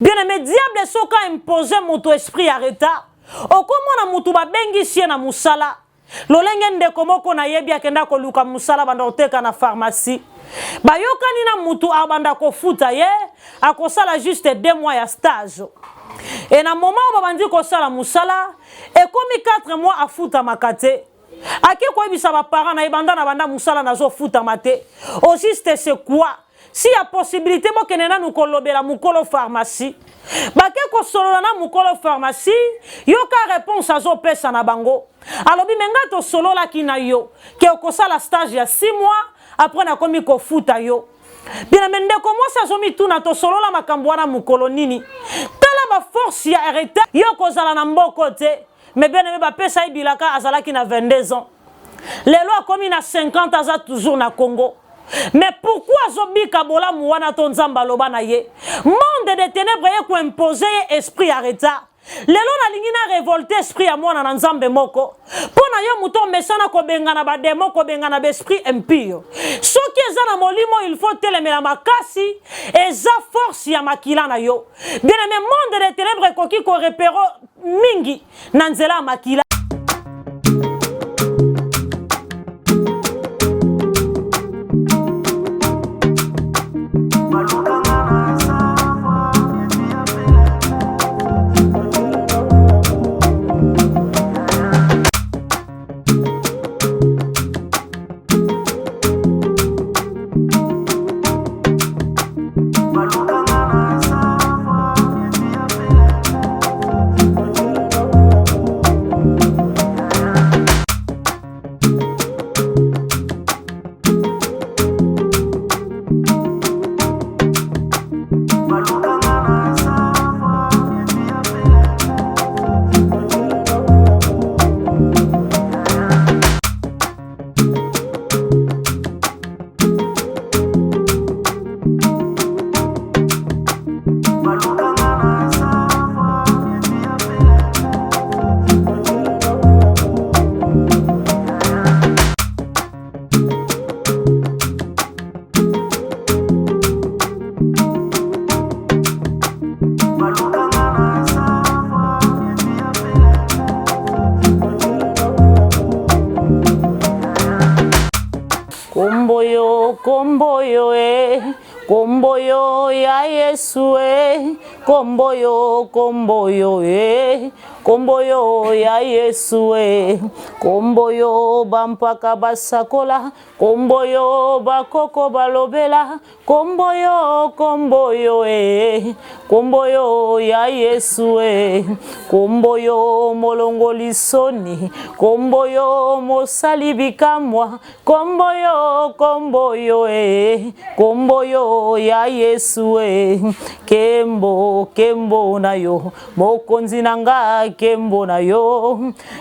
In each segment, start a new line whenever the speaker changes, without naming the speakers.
Bien aimé, diable soka imposé moto esprit arrêta. Okomona mutu babengi sie na musala. Lolenge ndeko moko na yebi akenda ko luka musala banda oteka na pharmacie. Bayokani na mutu abanda ko futa ye, akosala juste 2 mois ya stage. Et na moment où babandi ko sala musala, et comme 4 mois a futa makate. Ake ko ebisa ba parents na ibanda na banda musala na zo futa mate. Au juste c'est quoi? Si y a possibilité mo kenena nous kolobela mukolo pharmacie. Bake ko solola na mukolo pharmacie, yo ka réponse azo pesa na bango. Alobi menga to solola kina yo, ke okosala stage ya 6 mois, après na komi ko futa yo. Bien mende ko moi sa zomi tuna to solola makambo na mukolo nini. Tala ma force ya arrêter yo kozala na mboko te. Mais bien aimé ba pesa ibilaka azala ki na 22 ans. Lelo akomi na 50 aza toujours na Congo. Mais pourquoi zobi kabola mouana ton zamba loba na ye? Monde de ténèbres ye ko imposer esprit arrêta. Lelo na lingi na révolter esprit ya mwana na nzambe moko. Pona yo muto mesana ko bengana ba demo ko bengana be esprit impur. Soki eza na molimo il faut telemela makasi eza force ya makila na yo. Bien aimé monde de ténèbres ko ki ko repéro mingi na nzela makila. Komboyo ya Yesu komboyo komboyo ya Yesu komboyo bampaka basakola komboyo bakoko balobela komboyo komboyo ya Yesu komboyo molongolisoni komboyo mosalibikamwa komboyo komboyo ya Yesu kembo na yo mokonzi nanga kembo na yo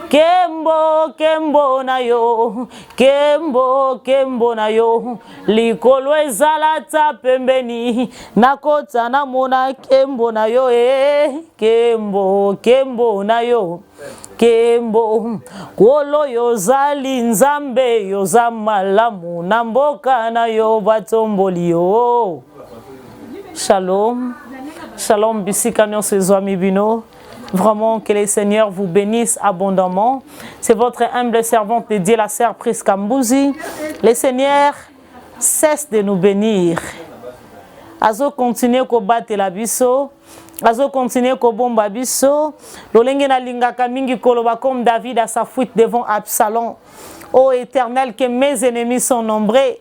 kembo na yo kembo na yo likolo ezala ta pembeni nakota na mona kembo na yo kembo na yo kembo kolo yozali nzambe yoza malamu na mboka na yo batomboli yo. Shalom, shalom bisika nyonso amis bino. Vraiment que les seigneurs vous bénissent abondamment. C'est votre humble servante dédiée la sœur Priska Mbouzi. Les seigneurs cessent de nous bénir. Azo continuer ko battre la biso. Azo continuer ko bomba biso. Lolenge na lingaka mingi koloba comme David à sa fuite devant Absalom. Ô Éternel, que mes ennemis sont nombreux.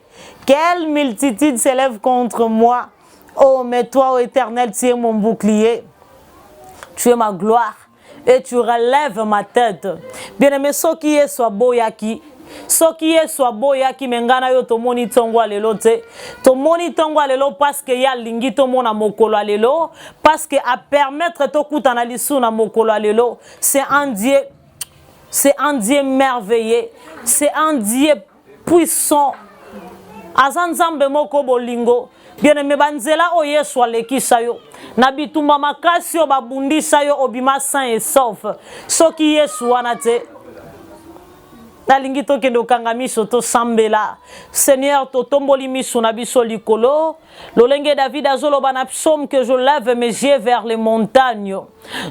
Quelle multitude s'élève contre moi. Oh, mais toi, ô Éternel, tu es mon bouclier. Tu es ma gloire. Et tu relèves ma tête. Bien-aimé, ce qui est soit boyaki. Ce qui est soit boyaki, mengana yo to moni tongo alelo te. To moni tongo alelo parce que ya lingi to mona mokolo alelo. Parce que à permettre to kutana lisu na mokolo alelo. C'est un Dieu. C'est un Dieu merveilleux. C'est un Dieu puissant. Azanzambe moko bolingo. Bien-aimé banzela o Yesu alekisa yo. Na bitumba makasi o babundisa yo obima sain et sauf. Soki Yesu wana te. nalingi tokende okanga miso tosambela. Seigneur, totomboli miso na biso likolo. Lolenge David azoloba na psaume que je lève mes yeux vers les montagnes,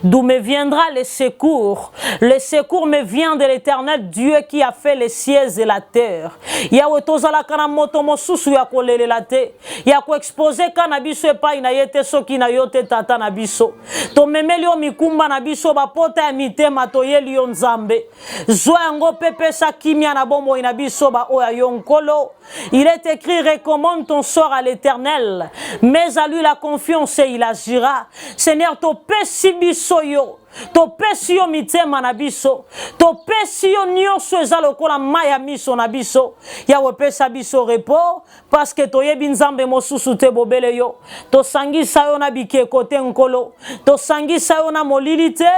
d'où me viendra le secours. Le secours me vient de l'Éternel, Dieu qui a fait les cieux et la terre. Yahweh tozala kana moto mosusu ya kolelela te, ya ko exposer kana biso epai na yete soki na yote tata na biso. To memeli o mikumba na biso ba pota ya mitema to yeli yo nzambe. Zwa yango pepe sa kimia na bombo ina biso ba oya yonkolo. Il est écrit, recommande ton sort à l'Éternel, mais à lui la confiance et il agira. Seigneur, to pesi biso yo, to pesi yo mitema na biso, to pesi yo nyonso eza lokola maya miso na biso. Yawe pesa biso repos, parce que to yebi nzambe mosusu te bobele yo. To sangisa yo na bikeko te nkolo, to sangisa yo na molili te,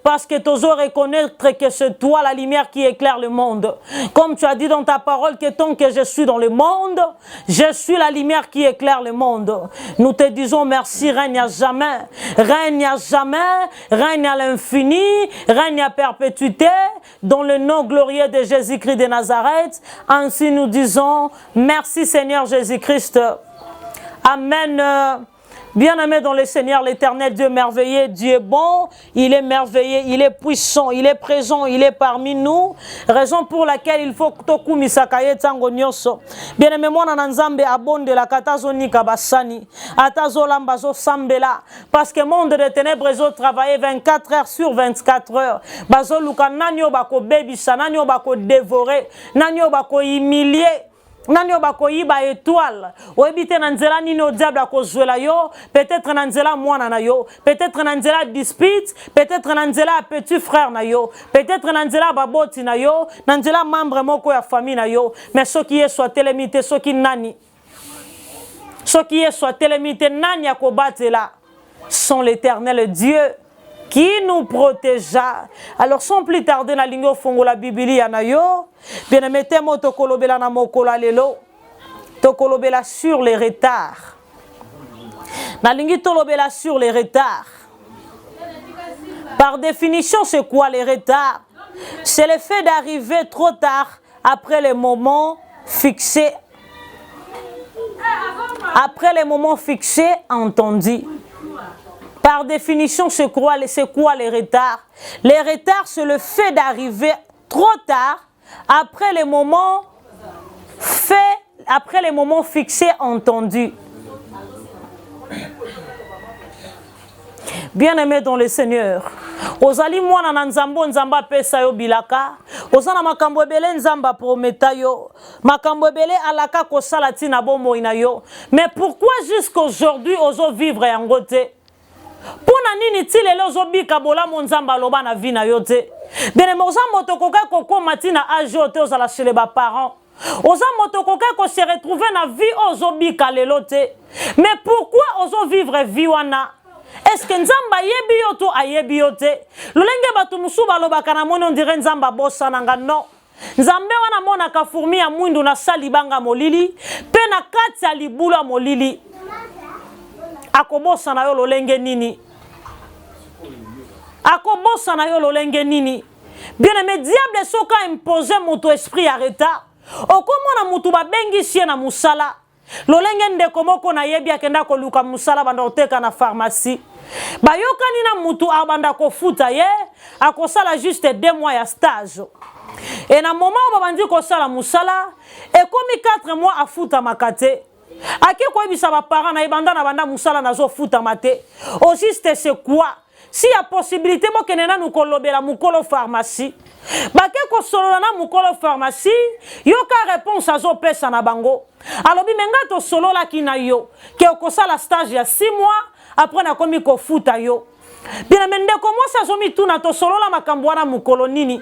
parce que tozo reconnaître que c'est toi la lumière qui éclaire le monde. Comme tu as dit dans ta parole que tant que je suis dans le monde, je suis la lumière qui éclaire le monde. Nous te disons merci, règne à jamais, règne à jamais, règne à l'infini, règne à perpétuité, dans le nom glorieux de Jésus-Christ de Nazareth. Ainsi nous disons merci Seigneur Jésus-Christ. Amen. Bien-aimé dans le Seigneur, l'Éternel, Dieu merveilleux, Dieu est bon, il est merveilleux, il est puissant, il est présent, il est parmi nous. Raison pour laquelle il faut que tu misakaye tango nyoso. Bien-aimé, moi, nanzambe abonde la katazo nika basani, atazo lambazo sambela, parce que monde de ténèbres zo travailler 24 heures sur 24 heures. Bazo luka nanyo bako bebisa, nanyo bako dévorer, nanyo bako humilier. Nanyo bako yiba étoile oebite na nzela nini o diable akozwela yo, peut-être na nzela mwana na yo, peut-être na nzela dispute, peut-être na nzela petit frère na yo, peut-être na nzela baboti na yo, na nzela membre moko ya famille na yo, mais ce qui est soit télémité, ce qui nani soit télémité nani akobatela sont l'Éternel Dieu qui nous protégea. Alors sans plus tarder na lingo fongo la Biblia yanayo, bien-aimé temo tokolobela na mokola lelo, tokolobela sur les retards. Na lingi tolobela sur les retards. Par définition, c'est quoi les retards? C'est le fait d'arriver trop tard après les moments fixés. Après les moments fixés, entendus. Par définition, c'est quoi les retards? Les retards, c'est le fait d'arriver trop tard après les moments fixés, entendus. Bien-aimé dans le Seigneur, ozali mwana na nzambo nzamba pesa yo bilaka, ozana makambo ebele nzamba prometa yo, makambo ebele alaka kosala tina bomo ina yo. Mais pourquoi jusqu'aujourd'hui ozo vivre yango te? Pona nini ti lelo ozobika bolamu nzamba loba na vi na yo te? Bien-aimé, oza moto koka kokoma tina age oyo te ozala chez les parents. Oza moto koka ko se retrouver na vie ozobika lelo te. Mais pourquoi ozo vivre vie wana? Est-ce que nzamba yebi yo to ayebi yo te? Lolenge batu musu balobaka na moni on dirait nzamba bossa nanga non. Nzambe wana mona ka fourmi ya mwindu na sali banga molili, pe na kati ya libula molili. Akobosa na yo lolenge nini? Akobosa na yo lolenge nini? Bien-aimé, diable soka imposer moto esprit arrêta. Okomona mutu babengi sie na musala. Lolenge ndeko moko na yebi akenda koluka musala banda oteka na pharmacie. Bayokani na mutu abanda kofuta ye, akosala juste 2 mois ya stage. Et na moment où babandi kosala musala, ekomi 4 mois afuta makate. Ake kwa bisa ba parents na ibanda na banda musala nazo futa mate. Au juste c'est quoi? Si y a possibilité mo kenena nous kolobela mukolo pharmacie. Bake ko solola na mukolo pharmacie, yo ka réponse azo pesa na bango. Alobi menga to solola kina yo, ke okosala stage ya 6 mois après na komi ko futa yo. Bien mende comment ça zomi tuna to solola makambo na mukolo nini?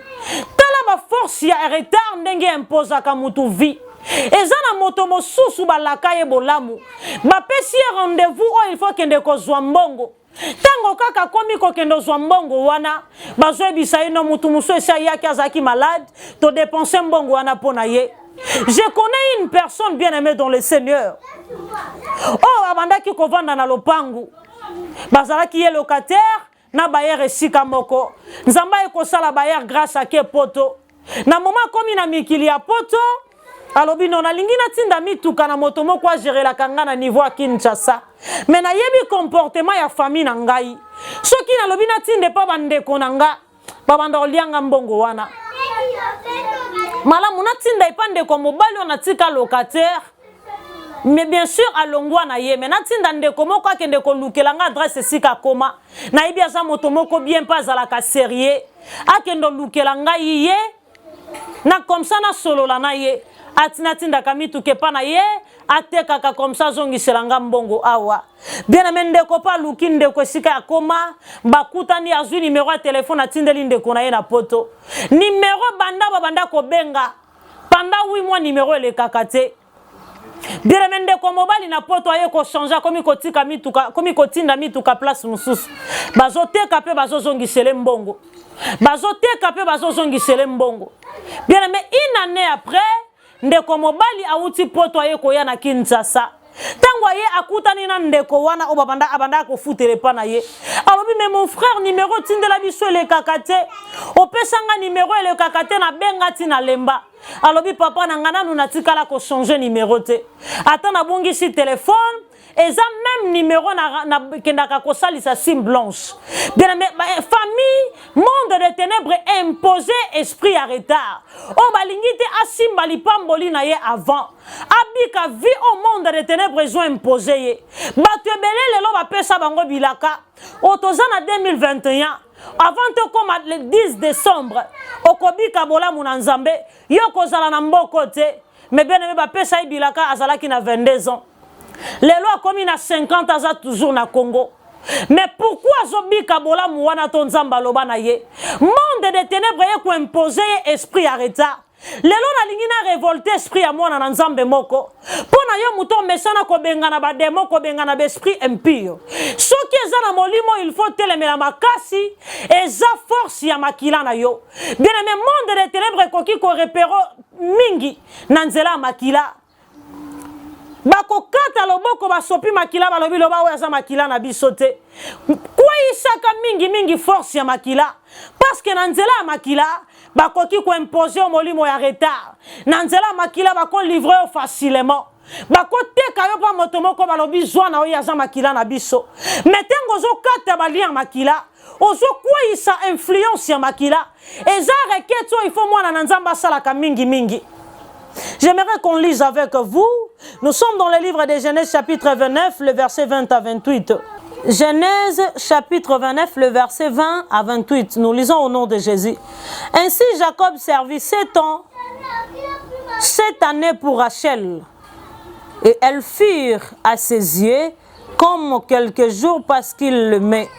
Tala ma force ya retard ndenge imposa ka mutu vie. Ezana moto mosusu balaka ye bolamu. Bapesi rendez-vous o il faut kende ko zwa mbongo. Tango kaka komi ko kendo zwa mbongo wana, bazwe bisa ino mutu musu esa yaki azaki malade, to dépenser mbongo wana pona ye. Je connais une personne bien aimée dans le Seigneur. Oh, abandaki ko vanda na lopangu. Bazalaki ye locataire na bayer esika moko. Nzamba ekosala bayer grâce à ke poto. Na moment komi na mikili ya poto alobi non alingi na tinda mituka na moto moko a gérer la kanga na niveau à Kinshasa. Mais na yebi comportement ya famille na ngai. Soki na lobi na tinde pa bandeko na nga ba banda olianga mbongo wana. Malamu na tinda ipande ko mobali on atika locataire. Mais bien sûr alongwa na ye mais na tinda ndeko moko akende ko lukelanga adresse sika koma. Na yebi aza moto moko bien pas à la sérieux. Akendo lukelanga ye na comme ça na solo la na ye. Atina tinda kamitu kepa na ye atekaka comme ça zongi selanga mbongo awa bien amende ko pa lukinde ko sika akoma bakutani azwi numéro ya téléphone atindeli ndeko na ye na poto numéro banda ko benga pendant 8 mois numéro le kakate bien amende ko mobali na poto aye ko changer komi ko tika mituka komi ko tinda mituka place mususu bazoteka pe bazozongi sele mbongo bazoteka pe bazozongi sele mbongo bien mais une année après ndeko mobali auti poto aye koya na Kinshasa tango ye akutani na ndeko wana o abanda ko futere pa na ye alobi mais mon frère numéro tindela biso le kakate opesanga numéro le kakate na benga tina lemba alobi papa na ngana nu natikala ko changer numéro te ata na bongi si téléphone eza même numéro na kendaka ko salisa sim blanche bien mais famille monde de ténèbres imposé esprit à retard o balingite asimba lipamboli na ye avant abika vie au monde de ténèbres ils ont imposé ye batu ebele lelo ba pesa bango bilaka otozana 2021 avant to comme le 10 décembre okobika bola muna nzambe yo kozala na mboko te mais bien ba pesa bilaka azalaki na 22 ans. Les lois comme il a 50 ans toujours na Congo. Mais pourquoi Zobika bola mouana ton zamba lobana ye? Monde de ténèbres ko imposer esprit arrêta. Les lois na lingina révolté esprit à moi na nzambe moko. Pona yo muto mesana ko bengana ba demo ko bengana be esprit impur. Soki ezana molimo il faut telemela makasi eza force ya makila na yo. Bien aimé monde de ténèbres ko ki ko repéro mingi na nzela makila. Bako kata loboko basopi makila balobi loba oya za makila na bisote kwa isaka mingi force ya makila parce que na nzela makila bakoki ko imposer molimo ya retard na nzela makila bako livrer facilement bako teka yo pa moto moko balobi zwa na oya za makila na biso metengo zo kata balia makila ozo kwa isa influence ya makila eza reketo il faut mwana na nzamba sala ka mingi. J'aimerais qu'on lise avec vous. Nous sommes dans le livre de Genèse chapitre 29, le verset 20 à 28. Genèse chapitre 29, le verset 20 à 28. Nous lisons au nom de Jésus. Ainsi Jacob servit 7 ans, 7 années pour Rachel. Et elles furent à ses yeux comme quelques jours parce qu'il l'aimait.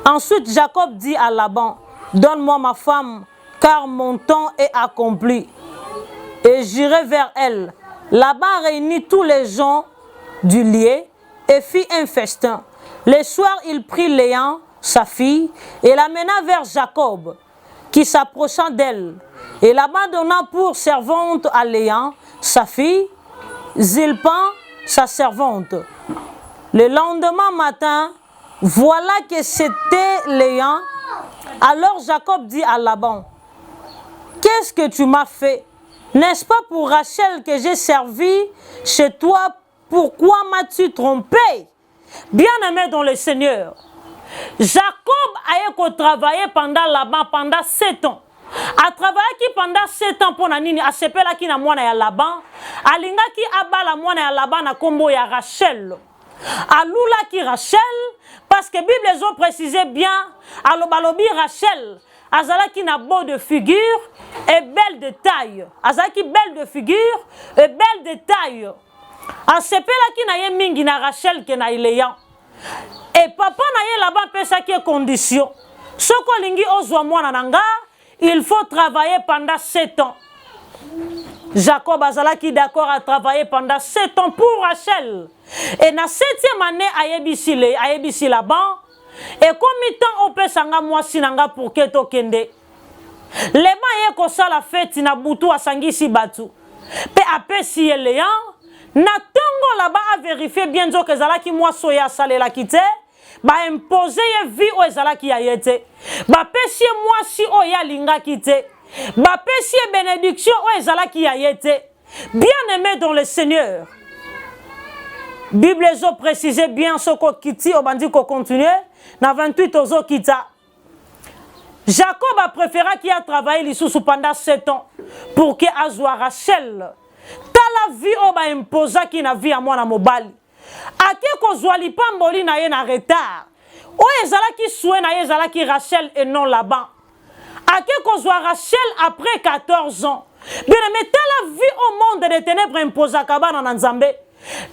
Ensuite Jacob dit à Laban, donne-moi ma femme, car mon temps est accompli. Et j'irai vers elle. Laban réunit tous les gens du lieu et fit un festin. Le soir, il prit Léa, sa fille, et l'amena vers Jacob, qui s'approcha d'elle. Et Laban donna pour servante à Léa, sa fille, Zilpan, sa servante. Le lendemain matin, voilà que c'était Léa. Alors Jacob dit à Laban, qu'est-ce que tu m'as fait? N'est-ce pas pour Rachel que j'ai servi chez toi? Pourquoi m'as-tu trompé? Bien-aimé dans le Seigneur, Jacob a travaillé pendant Laban pendant 7 ans. A travaillé pendant 7 ans pour Nanini, a sepela ki na mwana ya Laban, a linga ki abala mwana ya Laban na kombo ya Rachel. A lula ki Rachel, parce que Bible les ont précisé bien, a lobalobi Rachel. Azalaki na beau de figure et belle de taille. Azalaki belle de figure et belle de taille. Asepelaki na ye mingi na Rachel ke na Léa. Et papa na ye là-bas pesa ki condition. Soko lingi ozwa mwana nanga, il faut travailler pendant 7 ans. Jacob azalaki d'accord à travailler pendant 7 ans pour Rachel. Et na 7e année ayebisi Laban. Et combien de temps on peut s'engager moi sinanga pour que to kende? Les mains ko sala fête na butu asangisi batu. Pe apesi Léa na tongo là-bas à vérifier bien zo que zala ki moi soya salé la kite ba imposer vie o zala ki ayete. Ba pesi moi si o ya linga kite. bapesi bénédiction o ezalaki ya yete. Bien-aimé dans le Seigneur. Bible ezo précisé bien ce qu'on kiti obandi ko continuer na 28 ozo kita. Jacob a préféré qu'il a travaillé lisusu pendant 7 ans pour que azwa Rachel. Tala vie oba imposa ki na vie à moi na mobali. Ake ko zwa lipamboli na ye na retard. O ezalaki soué na ye ezalaki Rachel et non Laban. Ake ko zwa Rachel après 14 ans. Bien mais tala vie au monde des ténèbres imposa kabana na Nzambe.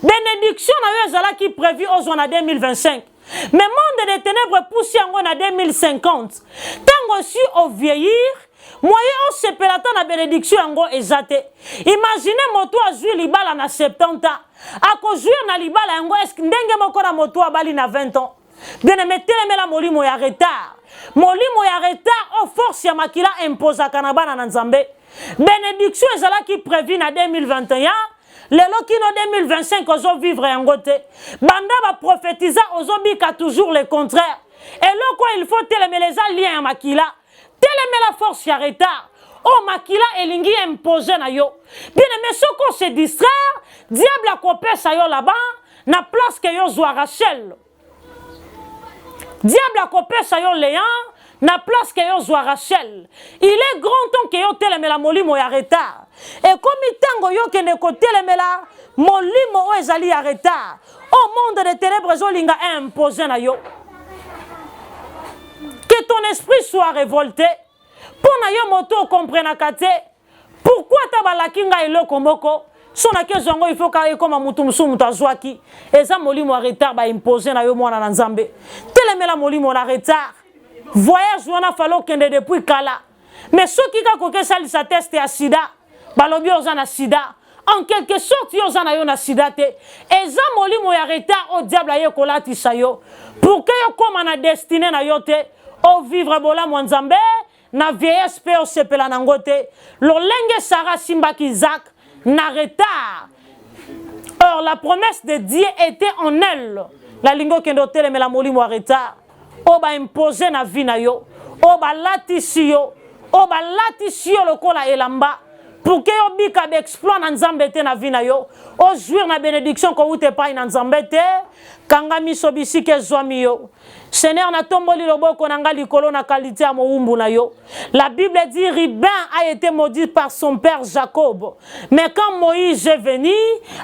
Bénédiction na yo ezalaki prévu aux en 2025. Mais monde des ténèbres pousse yango na 2050. Tango si au vieillir, moyen on se pelata na bénédiction yango ezate. Imaginez moto azui libala na 70 ans. Ako jouir na libala yango est ndenge moko na moto abali na 20 ans. Bien aimé telemela molimo ya retard. Molimo ya retard au force ya makila imposa kanabana na Nzambe. Bénédiction ezalaki prévu na 2021. Lelo kino 2025 ozo vivre yango te. Banda ba prophétisa ozo bika toujours le contraire. Et là quoi il faut telemeleza lien ya makila. Telemela force ya retard. Oh makila elingi imposer na yo. Bien mais ce qu'on se distraire, diable a kopesa yo là-bas na place que yo zwa Rachel. Diable a kopesa yo Léon na place que yo zwa Rachel. Il est grand temps que yo telemela molimo ya retard. Et comme tango yo kende ko telemela molimo o ezali ya retard. Au monde des ténèbres zo linga imposer na yo. Que ton esprit soit révolté. Pour na yo moto comprenne kate. Pourquoi tabalaki nga eloko moko? Sona ke zongo il faut ka comme mutu musumu tazwaki. Eza molimo ya retard ba imposer na yo mwana na Nzambe. Telemela molimo na retard. Voyage wana falo kende depuis kala. Mais ceux qui ka koke salisa test ya sida, balobi ozana sida. En quelque sorte yo ozana yo na sida te. Eza molimo ya retard au diable aye kolatisa yo. Pour que yo koma na destiné na yo te, o vivre bola Nzambe na vieillesse pe o sepela nango te. Lolenge Sarah simbaki Isaac na retard. Or la promesse de Dieu était en elle. La lingo kende otele me la molimo ya retard. O ba imposer na vie na yo, o ba latisi yo, o ba latisi yo lokola elamba pour que yo bika be exploit na Nzambe te na vie na yo, o jouir na bénédiction ko ute pa na Nzambe te, kanga miso bisike zwami yo. Seigneur na tomboli loboko na nga likolo na qualité ya moumbu na yo. La Bible dit Ribin a été maudit par son père Jacob. Mais quand Moïse est venu,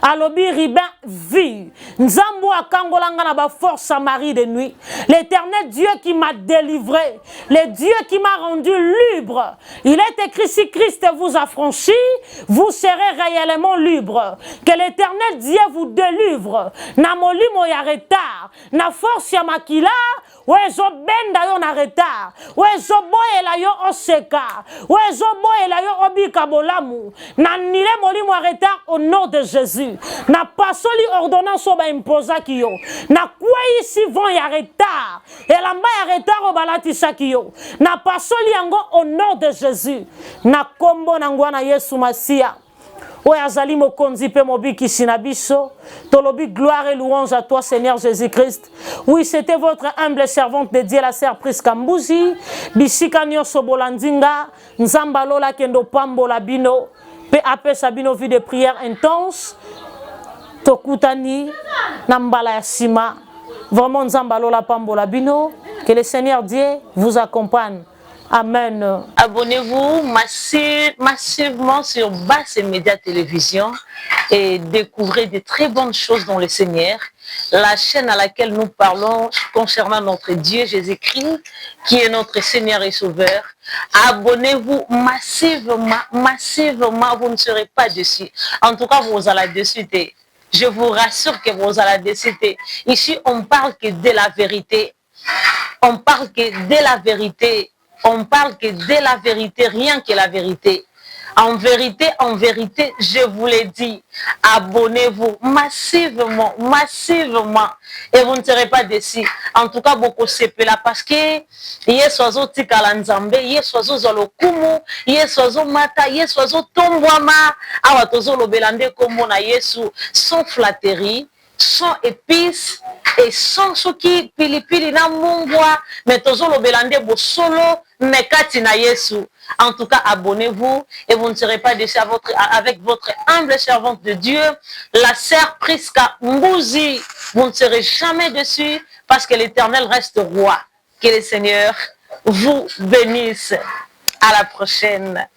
alobi Ribin vit. Nzambo akangolanga na ba force à Marie de nuit. L'Éternel Dieu qui m'a délivré, le Dieu qui m'a rendu libre. Il est écrit si Christ vous a franchi, vous serez réellement libre. Que l'Éternel Dieu vous délivre. Na molimo ya retard, na force ya makila. Wezo benda yo na retard. Wezo boyela yo oseka. Wezo boyela yo obika bolamu. Na nile molimo ya retard au nom de Jésus. Na pasoli ordonnance oba imposa ki yo. Na kwa isi vont ya retard. Elamba ya retard obalati saki yo. Na pasoli yango au nom de Jésus. Na kombo na ngwana Yesu Masia. Oui, azali mokonzi pe mobiki sinabiso. Tolobi gloire et louange à toi Seigneur Jésus-Christ. Oui, c'était votre humble servante de Dieu la sœur Priska Mbuzi. Bisika nyonso bolandinga, nzamba lola kendo pambola bino, pe apesa bino vie de prière intense. Tokutani nambala ya sima. Vraiment nzamba lola pambola bino. Que le Seigneur Dieu vous accompagne. Amen.
Abonnez-vous massivement sur Basse Média Télévision et découvrez de très bonnes choses dans le Seigneur. La chaîne à laquelle nous parlons concernant notre Dieu Jésus-Christ, qui est notre Seigneur et Sauveur. Abonnez-vous massivement, vous ne serez pas dessus. En tout cas, vous allez dessus. Je vous rassure que vous allez dessus. Ici, on parle que de la vérité. On parle que de la vérité. On parle que de la vérité, rien que la vérité. En vérité, je vous l'ai dit, abonnez-vous massivement et vous ne serez pas déçus. En tout cas, beaucoup c'est là parce que yesozo tikala nzambe, yesozo zolokumu, yesozo mata, yesozo tombwama, awa tozo lobelande kombo na Yesu, sans flatterie, sans épices et sans soki pilipili na mungwa, mais tozo lobelande bo solo mais Katina Yesu. En tout cas, abonnez-vous et vous ne serez pas déçus avec votre humble servante de Dieu, la sœur Priska Mbouzi. Vous ne serez jamais déçus parce que l'Éternel reste roi. Que le Seigneur vous bénisse. À la prochaine.